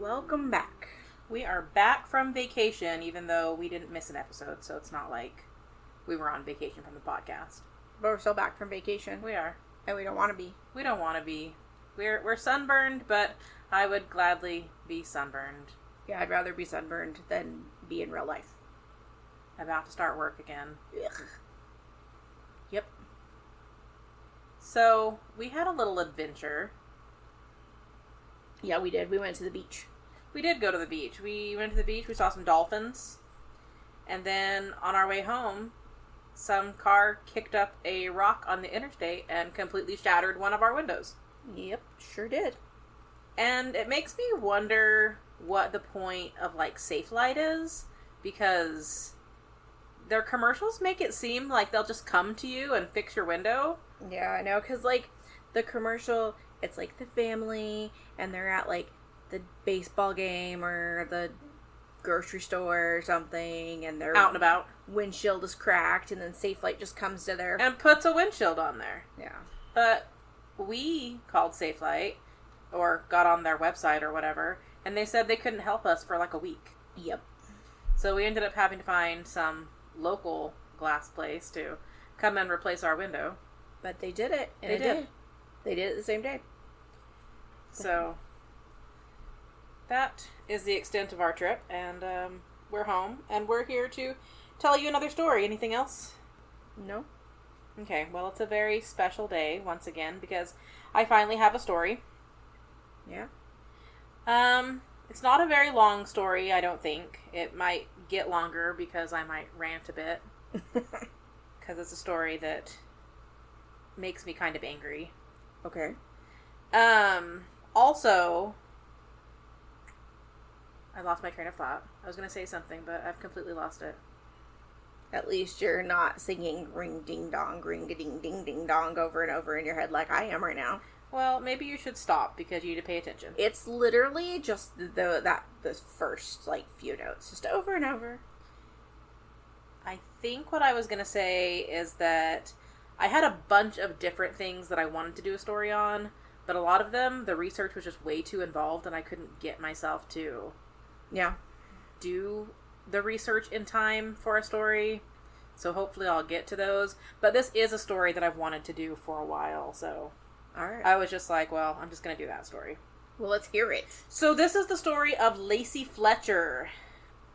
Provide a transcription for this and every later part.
Welcome back. We are back from vacation, even though we didn't miss an episode, so it's not like we were on vacation from the podcast. But we're still back from vacation. We are. And we don't want to be. We don't want to be. We're sunburned, but I would gladly be sunburned. Yeah, I'd rather be sunburned than be in real life. About to start work again. Ugh. Yep. So, we had a little adventure. Yeah, we did. We went to the beach. We did go to the beach. We went to the beach, we saw some dolphins, and then on our way home, some car kicked up a rock on the interstate and completely shattered one of our windows. Yep, sure did. And it makes me wonder what the point of, like, Safe Light is, because their commercials make it seem like they'll just come to you and fix your window. Yeah, I know, because, like, the commercial, it's, like, the family, and they're at, like, the baseball game or the grocery store or something, and they're Out and about. windshield is cracked, and then Safe Light just comes to their... And puts a windshield on there. Yeah. But we called Safe Light, or got on their website or whatever, and they said they couldn't help us for like a week. Yep. So we ended up having to find some local glass place to come and replace our window. But they did it in They a did. day. They did it the same day. So that is the extent of our trip, and we're home, and we're here to tell you another story. Anything else? No? Okay, well, it's a very special day, once again, because I finally have a story. Yeah? It's not a very long story, I don't think. It might get longer because I might rant a bit. Because it's a story that makes me kind of angry. Okay. Also, I lost my train of thought. I was going to say something, but I've completely lost it. At least you're not singing ring ding dong, ring ding ding ding dong over and over in your head like I am right now. Well, maybe you should stop because you need to pay attention. It's literally just the first, like, few notes. Just over and over. I think what I was going to say is that I had a bunch of different things that I wanted to do a story on, but a lot of them, the research was just way too involved and I couldn't get myself to do the research in time for a story. So hopefully I'll get to those. But this is a story that I've wanted to do for a while, so Alright. I was just like, well, I'm just going to do that story. Well, let's hear it. So this is the story of Lacey Fletcher.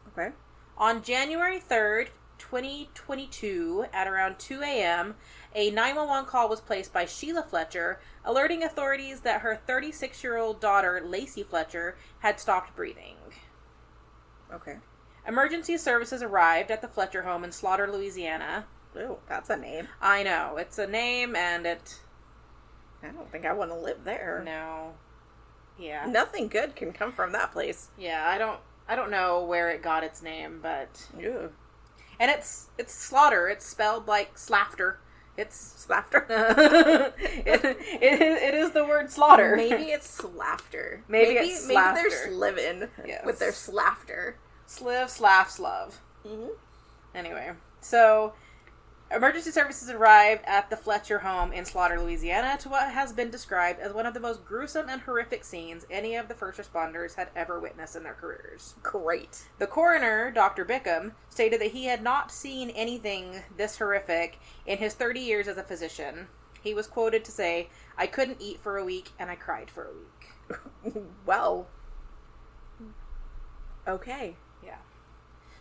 Okay. On January 3rd, 2022, at around 2 a.m., a 911 call was placed by Sheila Fletcher, alerting authorities that her 36-year-old daughter, Lacey Fletcher, had stopped breathing. Okay. Emergency services arrived at the Fletcher home in Slaughter, Louisiana. Ooh, that's a name. I know, it's a name, and I don't think I want to live there. No. Yeah. Nothing good can come from that place. Yeah, I don't know where it got its name, but... Ew. And it's Slaughter. It's spelled like slafter. It's Slafter. it is the word slaughter. Maybe it's slafter. Maybe it's Maybe slafter. they're sliving with their slafter. Sliv, slaff, slov. Mm-hmm. Anyway, so emergency services arrived at the Fletcher home in Slaughter, Louisiana, to what has been described as one of the most gruesome and horrific scenes any of the first responders had ever witnessed in their careers. Great. The coroner, Dr. Bickham, stated that he had not seen anything this horrific in his 30 years as a physician. He was quoted to say, "I couldn't eat for a week, and I cried for a week." Well. Okay. Yeah.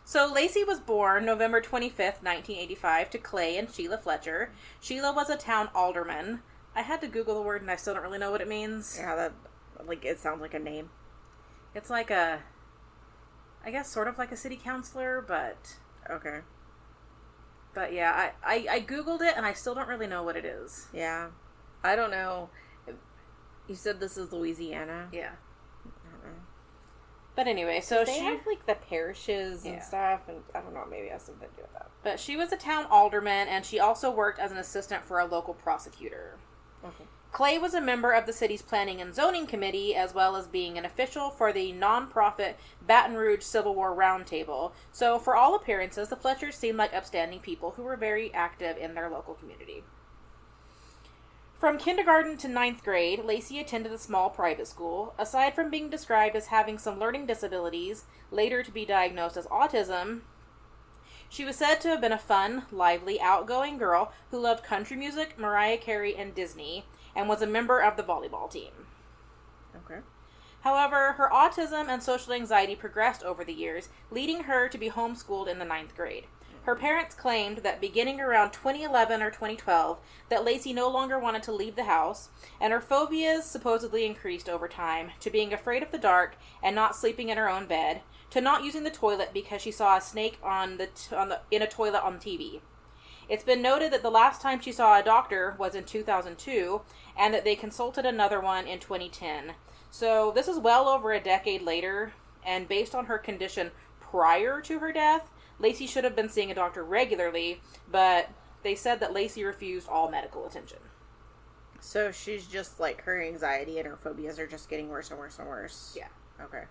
So Lacey was born November 25th, 1985, to Clay and Sheila Fletcher. Sheila was a town alderman. I had to Google the word, and I still don't really know what it means. Yeah, that, like, it sounds like a name. It's like I guess sort of like a city councilor, but... Okay. But yeah, I Googled it, and I still don't really know what it is. Yeah. I don't know. You said this is Louisiana? Yeah. I don't know. But anyway, so they she... have, like, the parishes and Yeah. stuff, and I don't know, maybe it has something to do with that. But she was a town alderman, and she also worked as an assistant for a local prosecutor. Okay. Clay was a member of the city's Planning and Zoning Committee, as well as being an official for the non-profit Baton Rouge Civil War Roundtable. So, for all appearances, the Fletchers seemed like upstanding people who were very active in their local community. From kindergarten to ninth grade, Lacey attended a small private school. Aside from being described as having some learning disabilities, later to be diagnosed as autism, she was said to have been a fun, lively, outgoing girl who loved country music, Mariah Carey, and Disney, and was a member of the volleyball team. Okay. However, her autism and social anxiety progressed over the years, leading her to be homeschooled in the ninth grade. Her parents claimed that beginning around 2011 or 2012, that Lacey no longer wanted to leave the house, and her phobias supposedly increased over time, to being afraid of the dark and not sleeping in her own bed, to not using the toilet because she saw a snake in a toilet on TV. It's been noted that the last time she saw a doctor was in 2002, and that they consulted another one in 2010. So this is well over a decade later, and based on her condition prior to her death, Lacey should have been seeing a doctor regularly, but they said that Lacey refused all medical attention. So she's just like, her anxiety and her phobias are just getting worse and worse and worse. Yeah. Okay.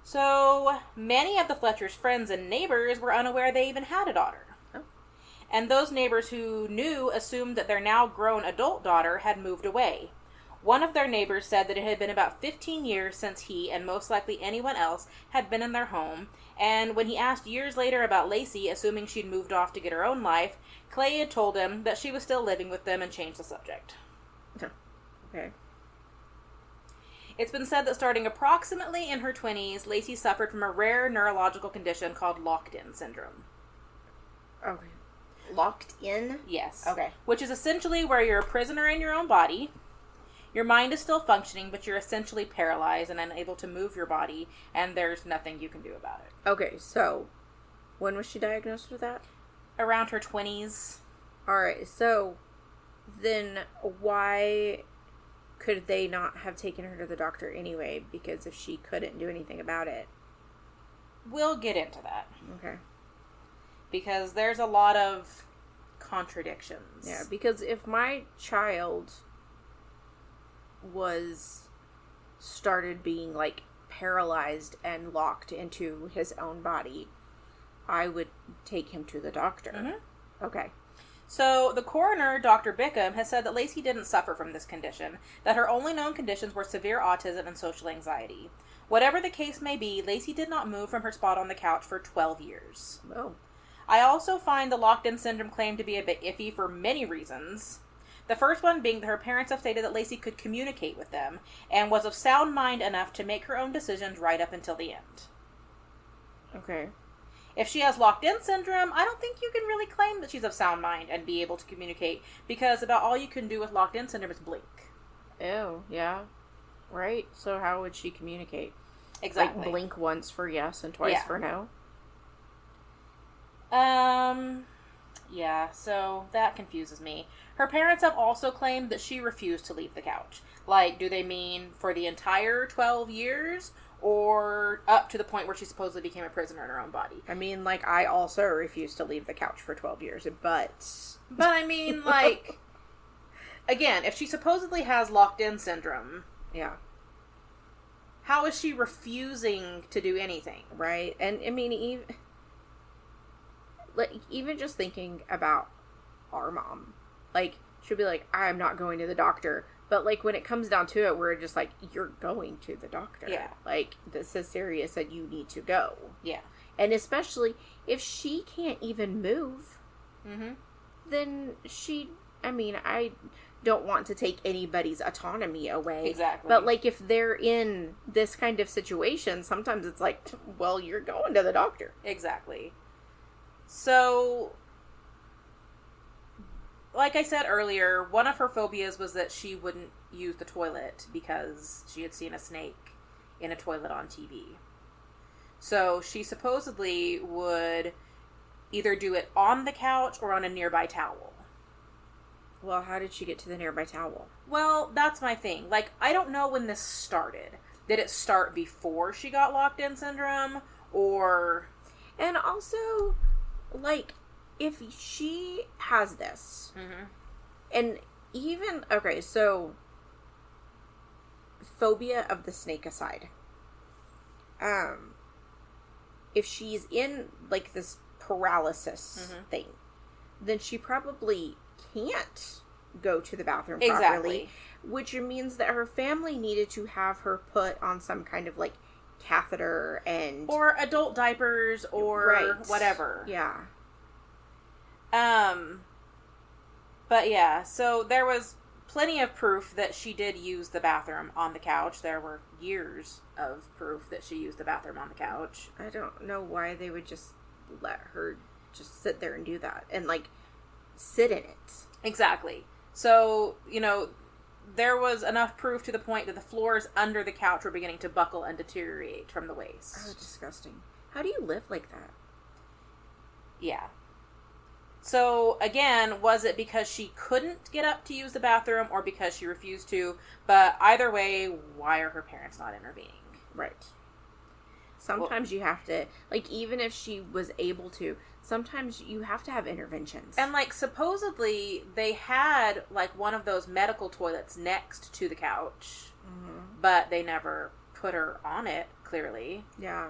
So many of the Fletcher's friends and neighbors were unaware they even had a daughter. Oh. And those neighbors who knew assumed that their now grown adult daughter had moved away. One of their neighbors said that it had been about 15 years since he, and most likely anyone else, had been in their home, and when he asked years later about Lacey, assuming she'd moved off to get her own life, Clay had told him that she was still living with them and changed the subject. Okay. It's been said that starting approximately in her 20s, Lacey suffered from a rare neurological condition called locked-in syndrome. Okay. Locked in? Yes. Okay. Which is essentially where you're a prisoner in your own body. Your mind is still functioning, but you're essentially paralyzed and unable to move your body, and there's nothing you can do about it. Okay, so when was she diagnosed with that? Around her 20s. Alright, so then why could they not have taken her to the doctor anyway? Because if she couldn't do anything about it. We'll get into that. Okay. Because there's a lot of contradictions. Yeah, because if my child started being like paralyzed and locked into his own body, I would take him to the doctor. Mm-hmm. Okay. So the coroner, Dr. Bickham, has said that Lacey didn't suffer from this condition, that her only known conditions were severe autism and social anxiety. Whatever the case may be, Lacey did not move from her spot on the couch for 12 years. Oh. I also find the locked-in syndrome claim to be a bit iffy for many reasons. The first one being that her parents have stated that Lacey could communicate with them, and was of sound mind enough to make her own decisions right up until the end. Okay. If she has locked-in syndrome, I don't think you can really claim that she's of sound mind and be able to communicate, because about all you can do with locked-in syndrome is blink. Oh, yeah. Right? So how would she communicate? Exactly. Like blink once for yes and twice for no? Yeah, so that confuses me. Her parents have also claimed that she refused to leave the couch. Like, do they mean for the entire 12 years? Or up to the point where she supposedly became a prisoner in her own body? I mean, like, I also refused to leave the couch for 12 years, but... But I mean, like... Again, if she supposedly has locked-in syndrome... Yeah. How is she refusing to do anything? Right? And, I mean, even just thinking about our mom, like, she'll be like, I'm not going to the doctor. But, like, when it comes down to it, we're just like, you're going to the doctor. Yeah. Like, this is serious that you need to go. Yeah. And especially if she can't even move, then I don't want to take anybody's autonomy away. Exactly. But, like, if they're in this kind of situation, sometimes it's like, well, you're going to the doctor. Exactly. So, like I said earlier, one of her phobias was that she wouldn't use the toilet because she had seen a snake in a toilet on TV. So she supposedly would either do it on the couch or on a nearby towel. Well, how did she get to the nearby towel? Well, that's my thing. Like, I don't know when this started. Did it start before she got locked-in syndrome? Or... And also, like, if she has this, and even, okay, so, phobia of the snake aside, if she's in, like, this paralysis thing, then she probably can't go to the bathroom Exactly. properly, which means that her family needed to have her put on some kind of, like, catheter and... Or adult diapers or whatever. Yeah. But yeah, so there was plenty of proof that she did use the bathroom on the couch. There were years of proof that she used the bathroom on the couch. I don't know why they would just let her just sit there and do that. And, like, sit in it. Exactly. So, you know, there was enough proof to the point that the floors under the couch were beginning to buckle and deteriorate from the waist. Oh, disgusting. How do you live like that? Yeah. So, again, was it because she couldn't get up to use the bathroom or because she refused to? But either way, why are her parents not intervening? Right. Sometimes you have to, like, even if she was able to, sometimes you have to have interventions. And, like, supposedly they had, like, one of those medical toilets next to the couch, but they never put her on it, clearly. Yeah.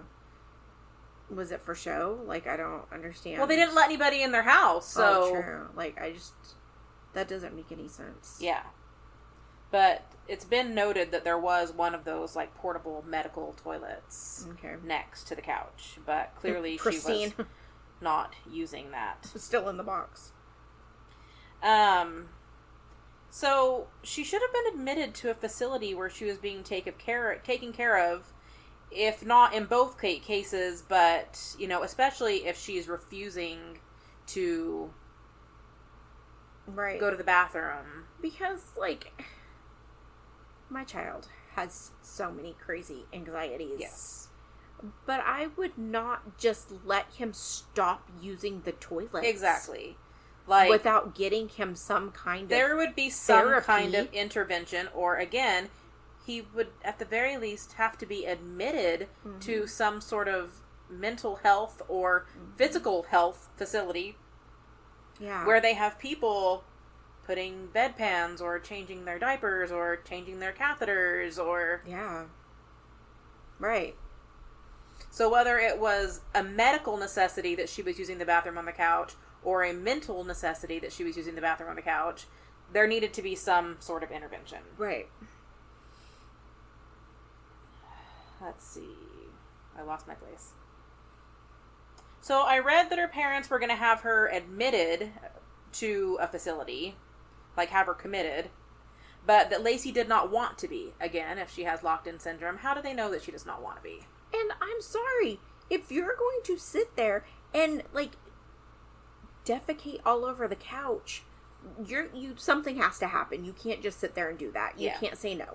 Was it for show? Like, I don't understand. Well, they didn't let anybody in their house, so... Oh, true. Like, that doesn't make any sense. Yeah. But it's been noted that there was one of those, like, portable medical toilets next to the couch. But clearly she was not using that. It's still in the box. So she should have been admitted to a facility where she was being taken care of, if not in both cases, but, you know, especially if she's refusing to go to the bathroom. Because, like, my child has so many crazy anxieties. Yes. But I would not just let him stop using the toilet. Exactly. Like, without getting him some kind of there would be some therapy. kind of intervention, or again, he would at the very least have to be admitted to some sort of mental health or physical health facility where they have people putting bedpans or changing their diapers or changing their catheters or... Yeah. Right. So whether it was a medical necessity that she was using the bathroom on the couch or a mental necessity that she was using the bathroom on the couch, there needed to be some sort of intervention. Right. Let's see. I lost my place. So I read that her parents were going to have her admitted to a facility, like have her committed, but that Lacey did not want to be. Again, if she has locked-in syndrome, how do they know that she does not want to be? And I'm sorry, if you're going to sit there and, like, defecate all over the couch, something has to happen. You can't just sit there and do that. You can't say no.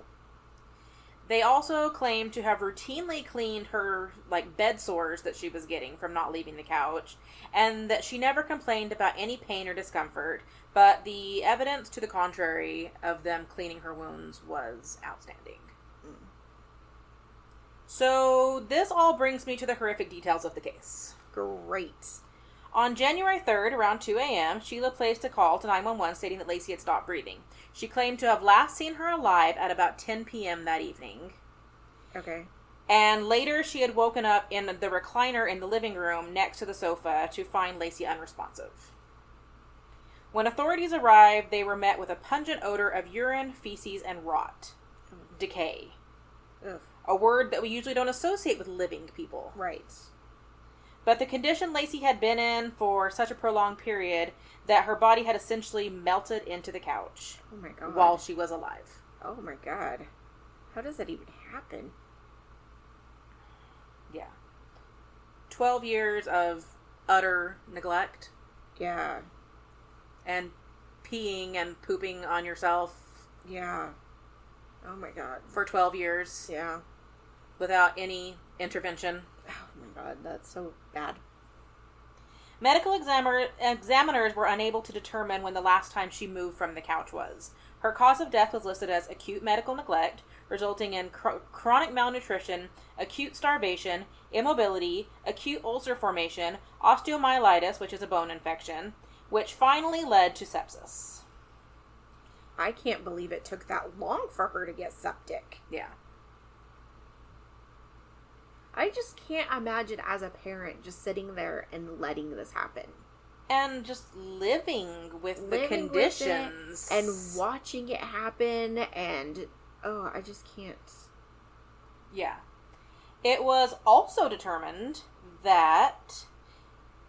They also claim to have routinely cleaned her, like, bed sores that she was getting from not leaving the couch, and that she never complained about any pain or discomfort, but the evidence to the contrary of them cleaning her wounds was outstanding. So, this all brings me to the horrific details of the case. Great. On January 3rd, around 2 a.m., Sheila placed a call to 911 stating that Lacey had stopped breathing. She claimed to have last seen her alive at about 10 p.m. that evening. Okay. And later she had woken up in the recliner in the living room next to the sofa to find Lacey unresponsive. When authorities arrived, they were met with a pungent odor of urine, feces, and rot. Decay. Ugh. A word that we usually don't associate with living people. Right. But the condition Lacey had been in for such a prolonged period that her body had essentially melted into the couch. Oh my God. While she was alive. Oh my God. How does that even happen? Yeah. 12 years of utter neglect. Yeah. And peeing and pooping on yourself. Yeah. Oh my God. For 12 years. Yeah. Without any intervention. Oh my God, that's so bad. Medical examiners were unable to determine when the last time she moved from the couch was. Her cause of death was listed as acute medical neglect, resulting in chronic malnutrition, acute starvation, immobility, acute ulcer formation, osteomyelitis, which is a bone infection, which finally led to sepsis. I can't believe it took that long for her to get septic. Yeah. I just can't imagine as a parent just sitting there and letting this happen. And just living with the conditions. And watching it happen, and, I just can't. Yeah. It was also determined that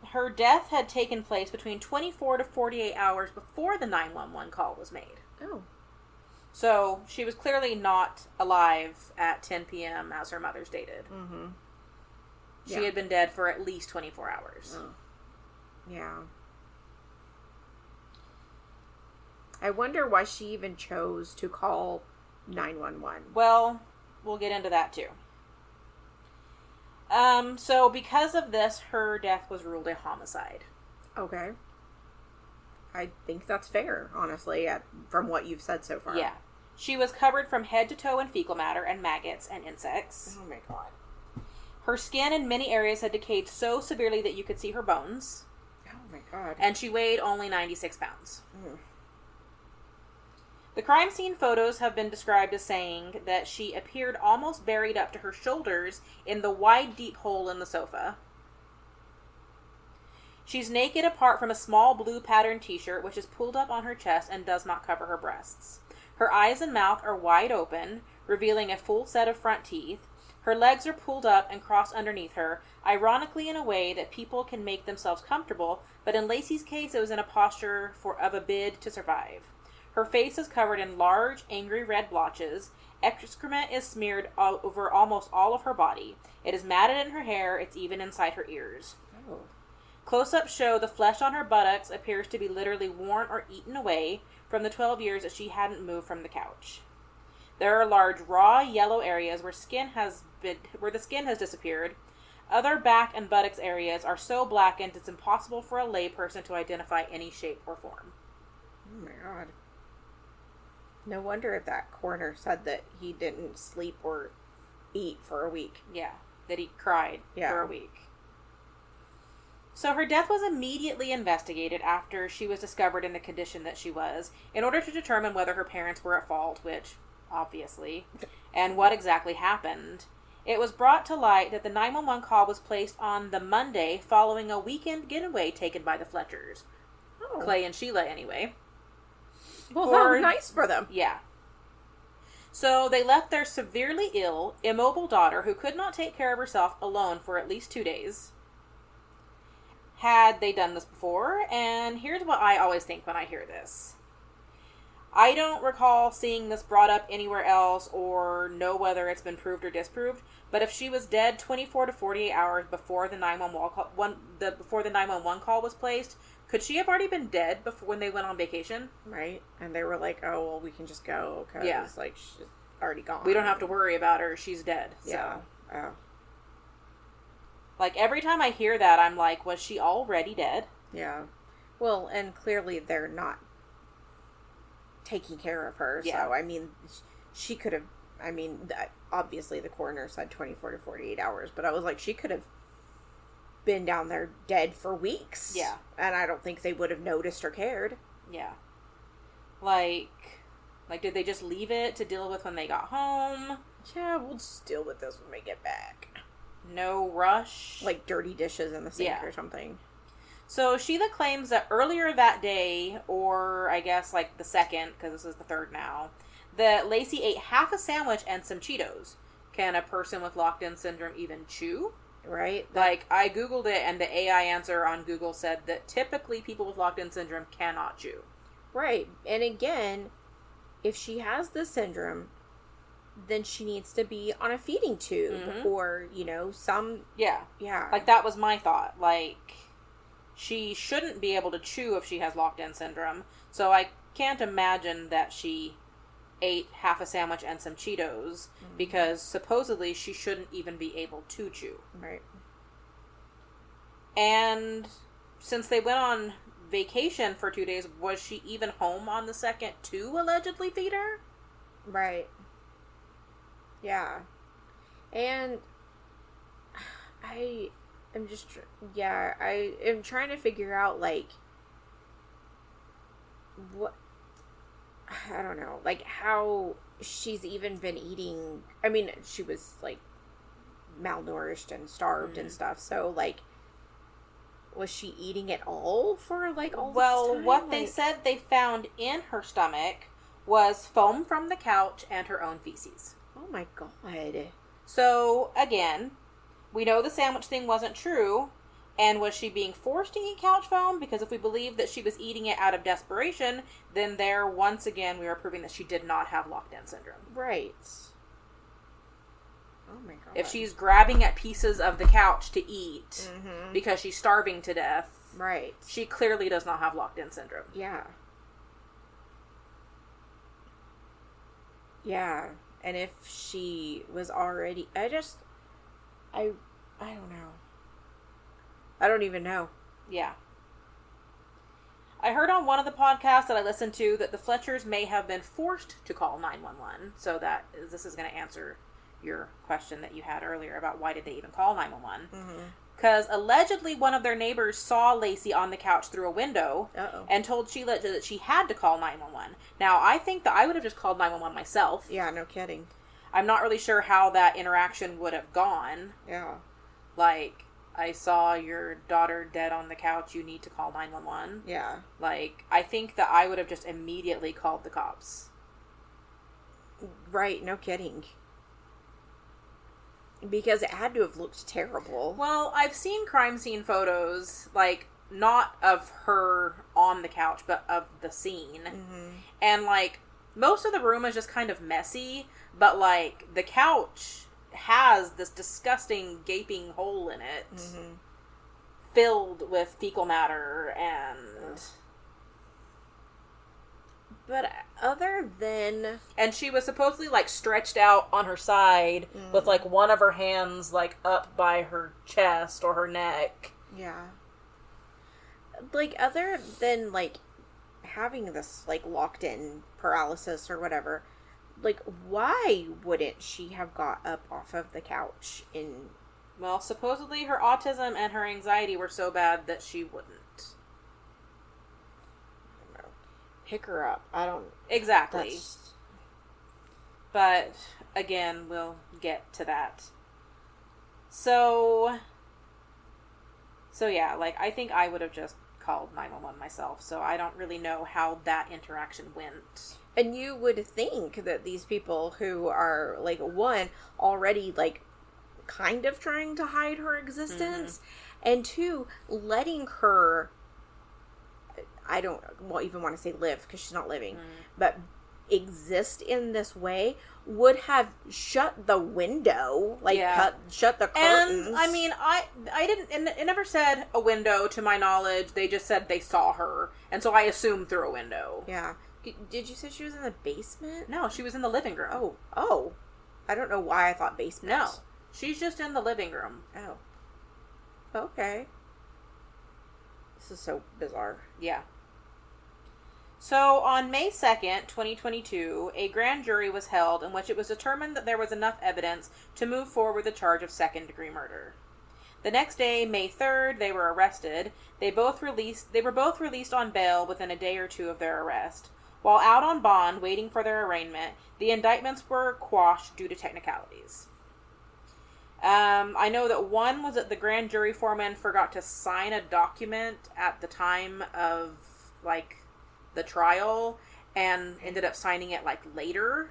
her death had taken place between 24 to 48 hours before the 911 call was made. Oh. So, she was clearly not alive at 10 p.m. as her mother stated. Mm-hmm. She had been dead for at least 24 hours. Oh. Yeah. I wonder why she even chose to call 911. Well, we'll get into that too. So because of this, her death was ruled a homicide. Okay. I think that's fair, honestly, from what you've said so far. Yeah. She was covered from head to toe in fecal matter and maggots and insects. Oh my god. Her skin in many areas had decayed so severely that you could see her bones. Oh my god. And she weighed only 96 pounds. Mm. The crime scene photos have been described as saying that she appeared almost buried up to her shoulders in the wide, deep hole in the sofa. She's naked apart from a small blue patterned t-shirt which is pulled up on her chest and does not cover her breasts. Her eyes and mouth are wide open, revealing a full set of front teeth. Her legs are pulled up and crossed underneath her, ironically in a way that people can make themselves comfortable, but in Lacey's case it was in a posture of a bid to survive. Her face is covered in large, angry red blotches. Excrement is smeared over almost all of her body. It is matted in her hair. It's even inside her ears. Oh. Close-ups show the flesh on her buttocks appears to be literally worn or eaten away from the 12 years that she hadn't moved from the couch. There are large, raw, yellow areas where the skin has disappeared. Other back and buttocks areas are so blackened it's impossible for a layperson to identify any shape or form. Oh my god. No wonder that coroner said that he didn't sleep or eat for a week. Yeah, that he cried for a week. So her death was immediately investigated after she was discovered in the condition that she was, in order to determine whether her parents were at fault, which, obviously, and what exactly happened. It was brought to light that the 911 call was placed on the Monday following a weekend getaway taken by the Fletchers. Oh. Clay and Sheila, anyway. Well, how nice for them. Yeah. So they left their severely ill, immobile daughter, who could not take care of herself, alone for at least 2 days. Had they done this before? And here's what I always think when I hear this. I don't recall seeing this brought up anywhere else or know whether it's been proved or disproved, but if she was dead 24 to 48 hours before the 911 call was placed, could she have already been dead before when they went on vacation? Right. And they were like, oh, well, we can just go because, like, she's already gone. We don't have to worry about her. She's dead. Yeah. So. Oh. Like, every time I hear that, I'm like, was she already dead? Yeah. Well, and clearly they're not taking care of her. Yeah. So, I mean, she could have, obviously the coroner said 24 to 48 hours, but I was like, she could have been down there dead for weeks. Yeah. And I don't think they would have noticed or cared. Yeah. Like, did they just leave it to deal with when they got home? Yeah, we'll just deal with this when we get back. No rush? Like dirty dishes in the sink or something. So Sheila claims that earlier that day, or I guess like the second, because this is the third now, that Lacey ate half a sandwich and some Cheetos. Can a person with locked-in syndrome even chew? Right. Like, I Googled it, and the AI answer on Google said that typically people with locked-in syndrome cannot chew. Right. And again, if she has this syndrome, then she needs to be on a feeding tube or, some... Yeah. Yeah. Like, that was my thought. Like, she shouldn't be able to chew if she has locked-in syndrome, so I can't imagine that she ate half a sandwich and some Cheetos, because supposedly she shouldn't even be able to chew. Right. And since they went on vacation for 2 days, was she even home on the second to allegedly feed her? Right. Yeah. And I am I am trying to figure out, like, what, I don't know, like, how she's even been eating. I mean, she was, like, malnourished and starved and stuff, so, like, Was she eating it all for, like, all this time? What they said they found in her stomach was foam from the couch and her own feces. Oh, my God. So, again, we know the sandwich thing wasn't true. And was she being forced to eat couch foam? Because if we believe that she was eating it out of desperation, then there, once again, we are proving that she did not have locked-in syndrome. Right. Oh my God. If she's grabbing at pieces of the couch to eat because she's starving to death, right, she clearly does not have locked-in syndrome. Yeah. Yeah. And if she was already... I don't know. I don't even know. Yeah. I heard on one of the podcasts that I listened to that the Fletchers may have been forced to call 911. So this is going to answer your question that you had earlier about why did they even call 911. Because allegedly one of their neighbors saw Lacey on the couch through a window and told Sheila that she had to call 911. Now, I think that I would have just called 911 myself. Yeah, no kidding. I'm not really sure how that interaction would have gone. Yeah. Like... I saw your daughter dead on the couch. You need to call 911. Yeah. Like, I think that I would have just immediately called the cops. Right, no kidding. Because it had to have looked terrible. Well, I've seen crime scene photos, like, not of her on the couch, but of the scene. And, like, most of the room is just kind of messy, but, like, the couch... has this disgusting gaping hole in it filled with fecal matter and but other than and she was supposedly like stretched out on her side with like one of her hands like up by her chest or her neck. Yeah. Like other than like having this like locked in paralysis or whatever, like, why wouldn't she have got up off of the couch in... Well, supposedly her autism and her anxiety were so bad that she wouldn't. I don't know. Pick her up. I don't... Exactly. But, again, we'll get to that. So yeah, like, I think I would have just called 911 myself, so I don't really know how that interaction went. And you would think that these people who are, like, one, already, like, kind of trying to hide her existence, and two, letting her, I don't even want to say live, because she's not living, but exist in this way, would have shut the window, like, shut the curtains. And, I mean, I didn't, and it never said a window, to my knowledge, they just said they saw her, and so I assumed through a window. Yeah. Did you say she was in the basement? No, she was in the living room. Oh. I don't know why I thought basement. No. She's just in the living room. Oh. Okay. This is so bizarre. Yeah. So, on May 2nd, 2022, a grand jury was held in which it was determined that there was enough evidence to move forward with the charge of second-degree murder. The next day, May 3rd, they were arrested. They were both released on bail within a day or two of their arrest. While out on bond, waiting for their arraignment, the indictments were quashed due to technicalities. I know that one was that the grand jury foreman forgot to sign a document at the time of, like, the trial, and ended up signing it, like, later.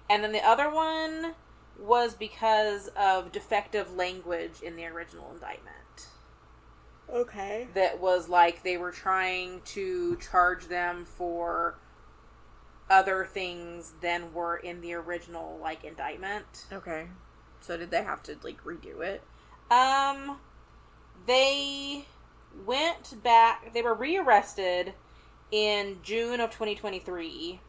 And then the other one was because of defective language in the original indictment. Okay. That was like they were trying to charge them for other things than were in the original, like, indictment. Okay. So did they have to, like, redo it? They went back, they were rearrested in June of 2023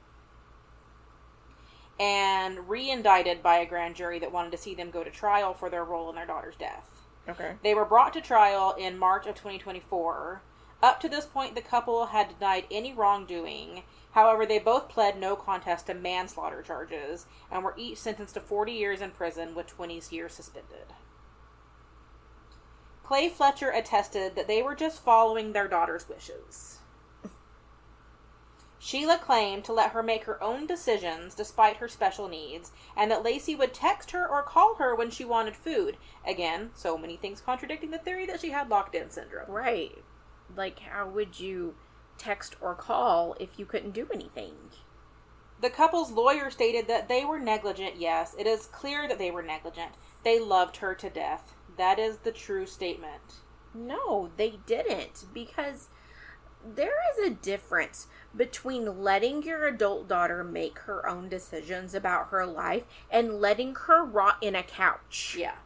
and re-indicted by a grand jury that wanted to see them go to trial for their role in their daughter's death. Okay. They were brought to trial in March of 2024. Up to this point, the couple had denied any wrongdoing. However, they both pled no contest to manslaughter charges and were each sentenced to 40 years in prison with 20 years suspended. Clay Fletcher attested that they were just following their daughter's wishes. Sheila claimed to let her make her own decisions despite her special needs, and that Lacey would text her or call her when she wanted food. Again, so many things contradicting the theory that she had locked-in syndrome. Right. Like, how would you text or call if you couldn't do anything? The couple's lawyer stated that they were negligent, yes. It is clear that they were negligent. They loved her to death. That is the true statement. No, they didn't, because there is a difference between letting your adult daughter make her own decisions about her life and letting her rot in a couch. Yeah.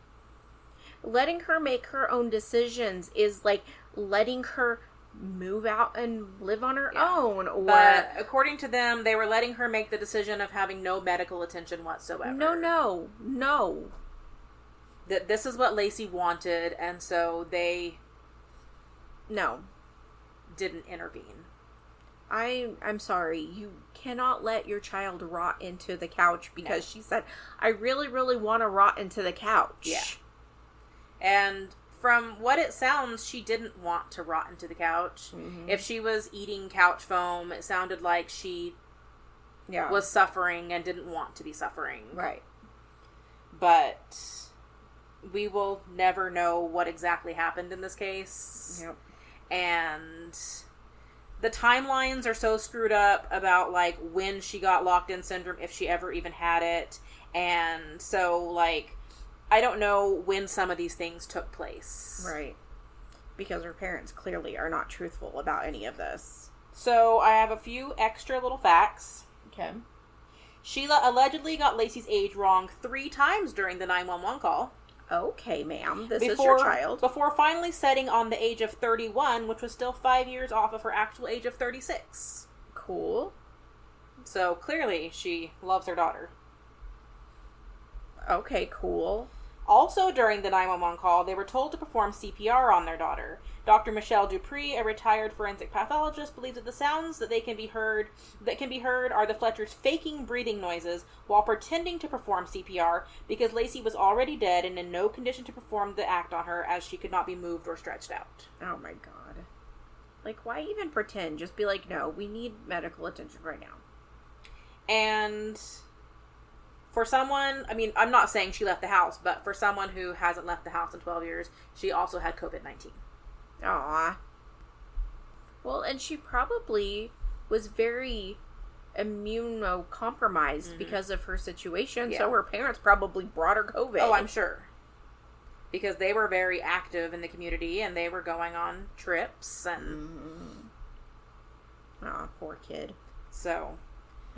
Letting her make her own decisions is like letting her move out and live on her own. Or, but according to them, they were letting her make the decision of having no medical attention whatsoever. No. That this is what Lacey wanted, and so they... No. Didn't intervene. I'm sorry. You cannot let your child rot into the couch because she said, I really, really want to rot into the couch. Yeah. And from what it sounds, she didn't want to rot into the couch. Mm-hmm. If she was eating couch foam, it sounded like she was suffering and didn't want to be suffering. Right. But we will never know what exactly happened in this case. Yep. And the timelines are so screwed up about, like, when she got locked-in syndrome, if she ever even had it. And so, like, I don't know when some of these things took place. Right. Because her parents clearly are not truthful about any of this. So, I have a few extra little facts. Okay. Sheila allegedly got Lacey's age wrong 3 times during the 911 call. Okay, ma'am. This is your child. Before finally setting on the age of 31, which was still 5 years off of her actual age of 36. Cool. So, clearly, she loves her daughter. Okay, cool. Also, during the 911 call, they were told to perform CPR on their daughter. Dr. Michelle Dupree, a retired forensic pathologist, believes that the sounds that can be heard are the Fletchers faking breathing noises while pretending to perform CPR because Lacey was already dead and in no condition to perform the act on her as she could not be moved or stretched out. Oh my god. Like, why even pretend? Just be like, no, we need medical attention right now. And for someone, I mean, I'm not saying she left the house, but for someone who hasn't left the house in 12 years, she also had COVID-19. Aw. Well, and she probably was very immunocompromised because of her situation, so her parents probably brought her COVID. Oh, I'm sure. Because they were very active in the community, and they were going on trips, and... Aw, poor kid. So...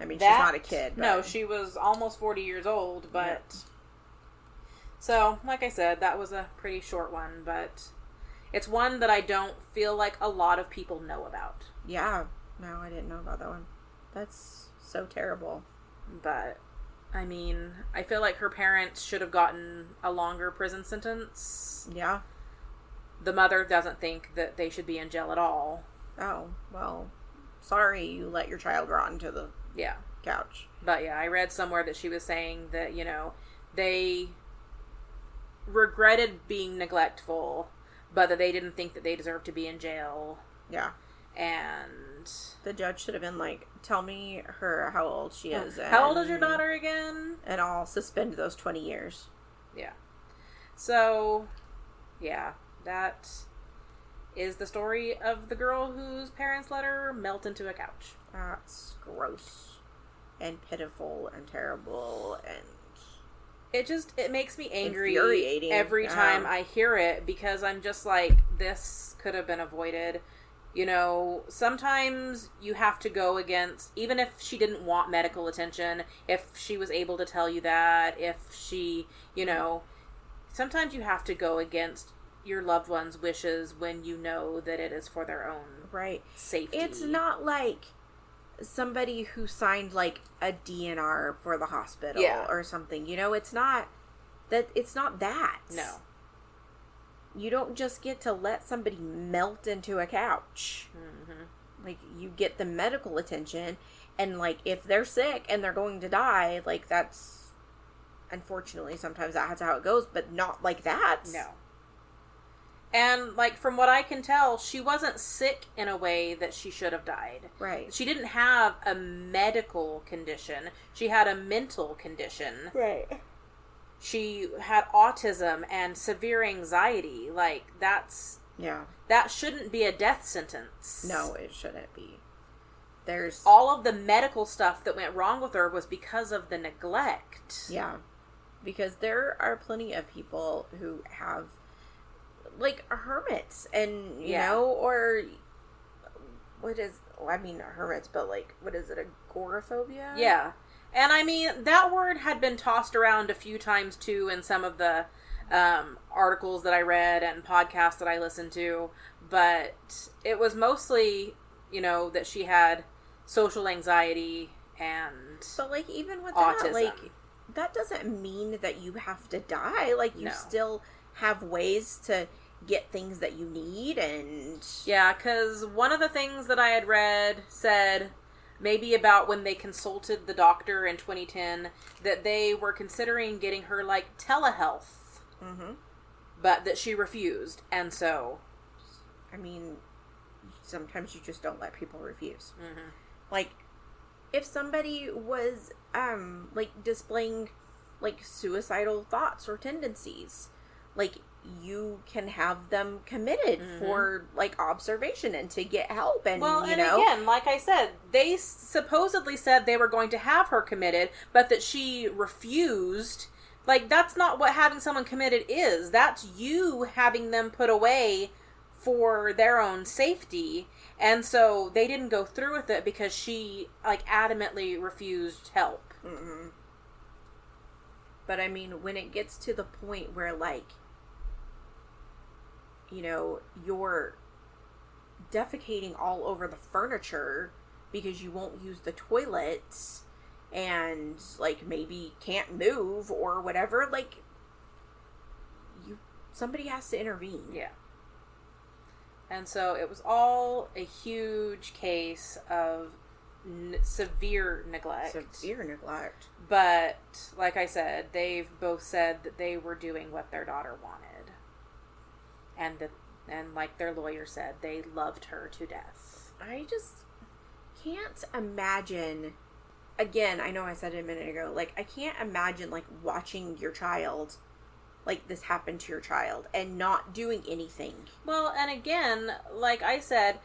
I mean, she's not a kid. But... No, she was almost 40 years old, but... Yep. So, like I said, that was a pretty short one, but... It's one that I don't feel like a lot of people know about. Yeah. No, I didn't know about that one. That's so terrible. But, I mean, I feel like her parents should have gotten a longer prison sentence. Yeah. The mother doesn't think that they should be in jail at all. Oh, well, sorry you let your child rot into the couch. But yeah, I read somewhere that she was saying that, you know, they regretted being neglectful, but that they didn't think that they deserved to be in jail. Yeah. And the judge should have been like, tell me how old she is. How old is your daughter again? And I'll suspend those 20 years. Yeah. So, yeah, that is the story of the girl whose parents let her melt into a couch. That's gross and pitiful and terrible, and it makes me angry infuriating every time I hear it, because I'm just like, this could have been avoided. You know, sometimes you have to go against, even if she didn't want medical attention, if she was able to tell you that, if she, you know, sometimes you have to go against your loved one's wishes when you know that it is for their own safety. It's not like somebody who signed like a DNR for the hospital or something. You know, it's not that. No. You don't just get to let somebody melt into a couch. Mm-hmm. Like, you get the medical attention, and like, if they're sick and they're going to die, like, that's unfortunately sometimes that's how it goes, but not like that. No. And, like, from what I can tell, she wasn't sick in a way that she should have died. Right. She didn't have a medical condition. She had a mental condition. Right. She had autism and severe anxiety. Like, that's... Yeah. That shouldn't be a death sentence. No, it shouldn't be. There's... All of the medical stuff that went wrong with her was because of the neglect. Yeah. Because there are plenty of people who have, like, hermits and, you know, or... What is... Well, I mean, hermits, but, like, what is it? Agoraphobia? Yeah. And, I mean, that word had been tossed around a few times, too, in some of the articles that I read and podcasts that I listened to. But it was mostly, you know, that she had social anxiety and But, like, even with autism. that, like, that doesn't mean that you have to die. Like, you still have ways to get things that you need and... Yeah, because one of the things that I had read said... maybe about when they consulted the doctor in 2010, that they were considering getting her, like, telehealth. Mm-hmm. But that she refused, and so... I mean, sometimes you just don't let people refuse. Mm-hmm. Like, if somebody was, like, displaying, like, suicidal thoughts or tendencies, like, you can have them committed for, like, observation and to get help and, well, you know. Again, like I said, they supposedly said they were going to have her committed, but that she refused. Like, that's not what having someone committed is. That's you having them put away for their own safety. And so they didn't go through with it because she, like, adamantly refused help. Mm-mm. But, I mean, when it gets to the point where, like, you know, you're defecating all over the furniture because you won't use the toilets and, like, maybe can't move or whatever, like, somebody has to intervene. Yeah. And so it was all a huge case of severe neglect. Severe neglect. But, like I said, they've both said that they were doing what their daughter wanted. And like their lawyer said, they loved her to death. I just can't imagine... Again, I know I said it a minute ago, like, I can't imagine, like, watching your child... like, this happened to your child and not doing anything. Well, and again, like I said,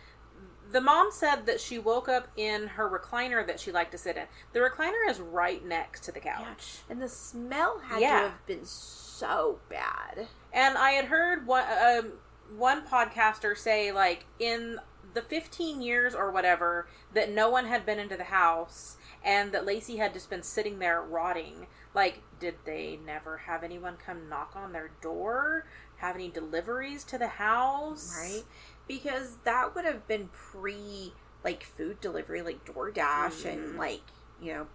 the mom said that she woke up in her recliner that she liked to sit in. The recliner is right next to the couch. Yeah. And the smell had to have been so bad. And I had heard one podcaster say, like, in the 15 years or whatever, that no one had been into the house and that Lacey had just been sitting there rotting. Like, did they never have anyone come knock on their door? Have any deliveries to the house? Right? Because that would have been like, food delivery, like DoorDash and, like, you know.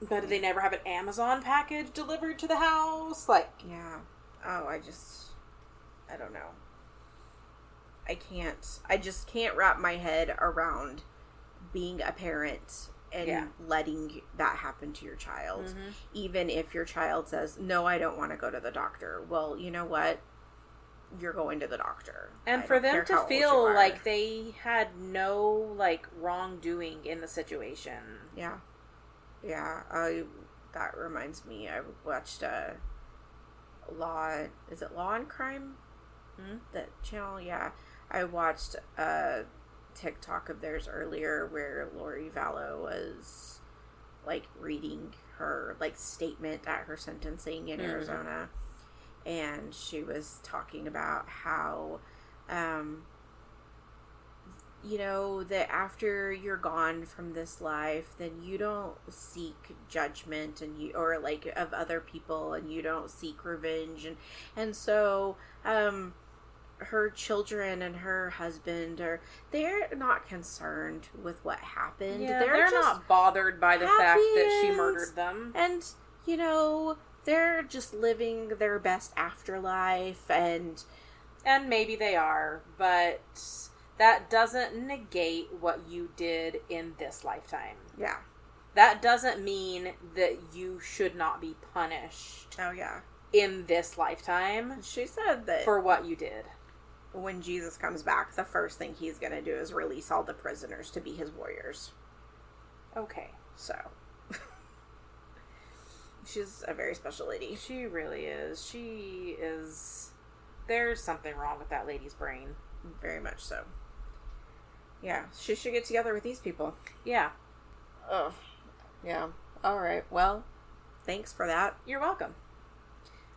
But did they never have an Amazon package delivered to the house? Like... Yeah. Oh, I don't know. I just can't wrap my head around being a parent and letting that happen to your child. Mm-hmm. Even if your child says, no, I don't want to go to the doctor. Well, you know what? You're going to the doctor. And for them to feel like they had no, like, wrongdoing in the situation. Yeah. Yeah. That reminds me, I watched is it Law and Crime? Mm-hmm. That channel? Yeah. I watched a TikTok of theirs earlier where Lori Vallow was, like, reading her, like, statement at her sentencing in Arizona. And she was talking about how, you know, that after you're gone from this life, then you don't seek judgment or like of other people, and you don't seek revenge. And so, her children and her husband they're not concerned with what happened. Yeah, they're not bothered by the fact that she murdered them. And, you know, they're just living their best afterlife, and maybe they are, but that doesn't negate what you did in this lifetime. Yeah. That doesn't mean that you should not be punished. Oh, yeah. In this lifetime. She said that. For what you did. when Jesus comes back, the first thing he's going to do is release all the prisoners to be his warriors. Okay. So, she's a very special lady. She really is. There's something wrong with that lady's brain. Very much so. Yeah, she should get together with these people. Yeah. Oh, yeah. All right. Well, thanks for that. You're welcome.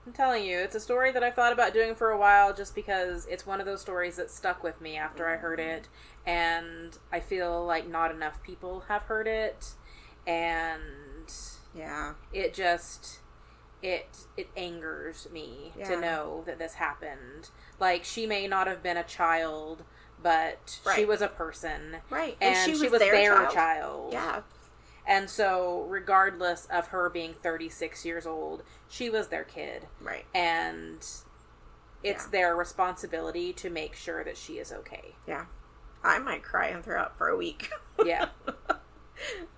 I'm telling you, it's a story that I've thought about doing for a while just because it's one of those stories that stuck with me after I heard it, and I feel like not enough people have heard it, and yeah, it angers me to know that this happened. Like, she may not have been a child, but she was a person. Right. And she was their child. Yeah. And so, regardless of her being 36 years old, she was their kid. Right. And it's their responsibility to make sure that she is okay. Yeah. I might cry and throw up for a week. Yeah.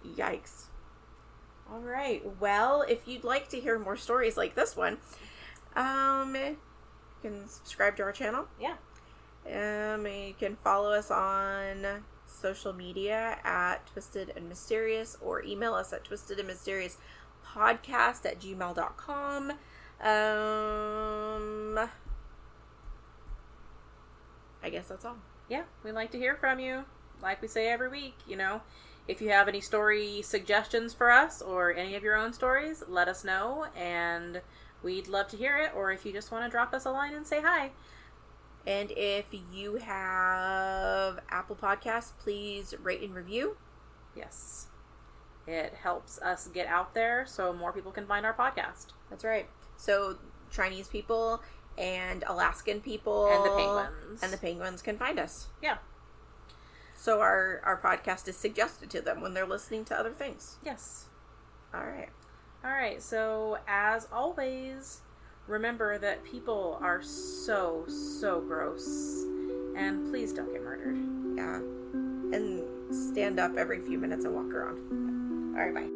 Yikes. All right. Well, if you'd like to hear more stories like this one, you can subscribe to our channel. Yeah. You can follow us on social media at Twisted and Mysterious, or email us at twistedandmysteriousPodcast@gmail.com. I guess that's all. Yeah, we'd like to hear from you. Like we say every week, if you have any story suggestions for us or any of your own stories, let us know, and we'd love to hear it. Or if you just want to drop us a line and say hi. And if you have Apple Podcasts, please rate and review. Yes. It helps us get out there so more people can find our podcast. That's right. So Chinese people and Alaskan people And the penguins can find us. Yeah. So our podcast is suggested to them when they're listening to other things. Yes. All right. All right. So as always, remember that people are so, so gross. And please don't get murdered. Yeah. And stand up every few minutes and walk around. All right, bye.